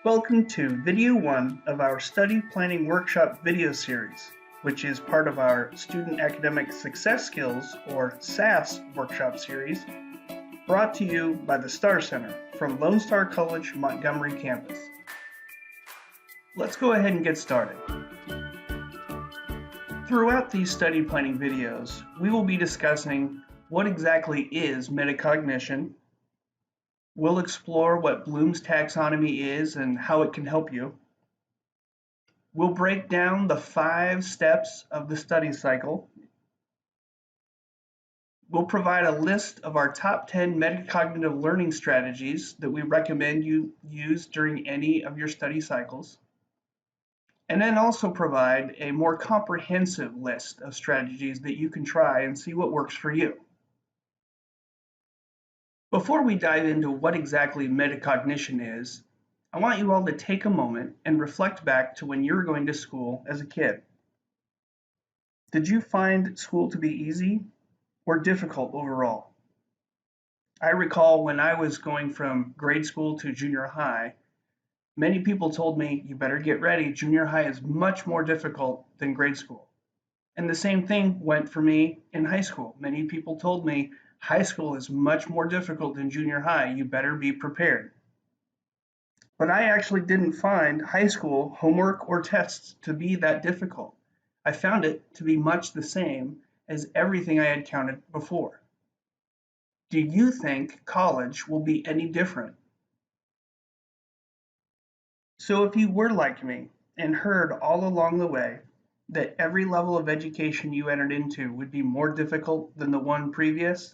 Welcome to video 1 of our Study Planning Workshop video series, which is part of our Student Academic Success Skills, or SAS, workshop series, brought to you by the Star Center from Lone Star College, Montgomery campus. Let's go ahead and get started. Throughout these study planning videos, we will be discussing what exactly is metacognition. We'll explore what Bloom's taxonomy is and how it can help you. We'll break down the 5 steps of the study cycle. We'll provide a list of our top 10 metacognitive learning strategies that we recommend you use during any of your study cycles. And then also provide a more comprehensive list of strategies that you can try and see what works for you. Before we dive into what exactly metacognition is, I want you all to take a moment and reflect back to when you were going to school as a kid. Did you find school to be easy or difficult overall? I recall when I was going from grade school to junior high, many people told me, you better get ready, junior high is much more difficult than grade school. And the same thing went for me in high school. Many people told me, high school is much more difficult than junior high, you better be prepared. But I actually didn't find high school homework or tests to be that difficult. I found it to be much the same as everything I had counted before. Do you think college will be any different? So if you were like me and heard all along the way that every level of education you entered into would be more difficult than the one previous,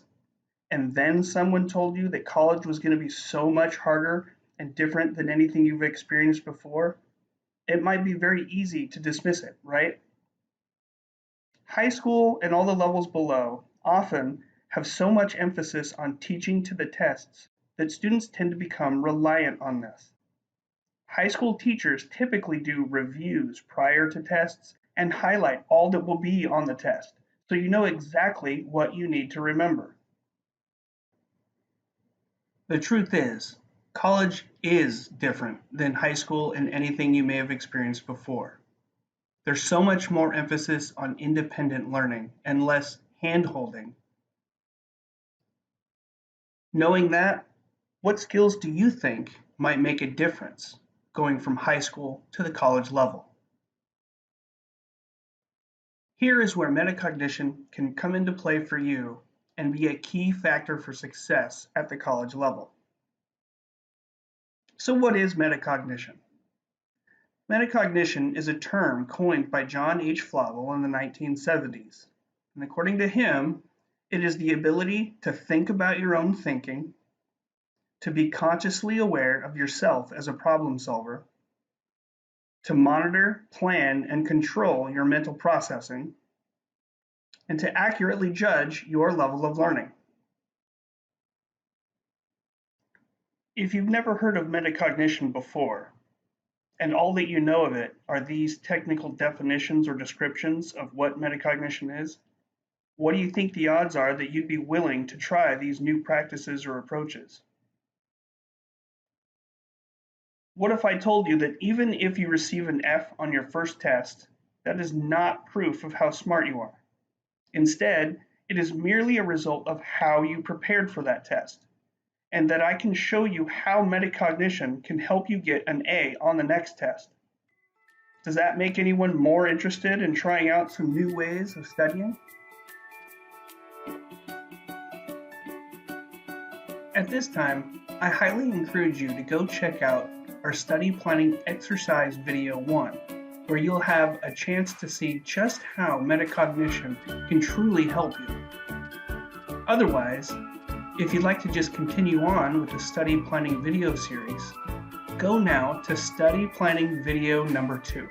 and then someone told you that college was going to be so much harder and different than anything you've experienced before, it might be very easy to dismiss it, right? High school and all the levels below often have so much emphasis on teaching to the tests that students tend to become reliant on this. High school teachers typically do reviews prior to tests and highlight all that will be on the test, so you know exactly what you need to remember. The truth is, college is different than high school and anything you may have experienced before. There's so much more emphasis on independent learning and less hand-holding. Knowing that, what skills do you think might make a difference going from high school to the college level? Here is where metacognition can come into play for you and be a key factor for success at the college level. So what is metacognition? Metacognition is a term coined by John H. Flavel in the 1970s. And according to him, it is the ability to think about your own thinking, to be consciously aware of yourself as a problem solver, to monitor, plan, and control your mental processing, and to accurately judge your level of learning. If you've never heard of metacognition before, and all that you know of it are these technical definitions or descriptions of what metacognition is, what do you think the odds are that you'd be willing to try these new practices or approaches? What if I told you that even if you receive an F on your first test, that is not proof of how smart you are? Instead, it is merely a result of how you prepared for that test, and that I can show you how metacognition can help you get an A on the next test. Does that make anyone more interested in trying out some new ways of studying? At this time, I highly encourage you to go check out our study planning exercise video 1, where you'll have a chance to see just how metacognition can truly help you. Otherwise, if you'd like to just continue on with the study planning video series, go now to study planning video number 2.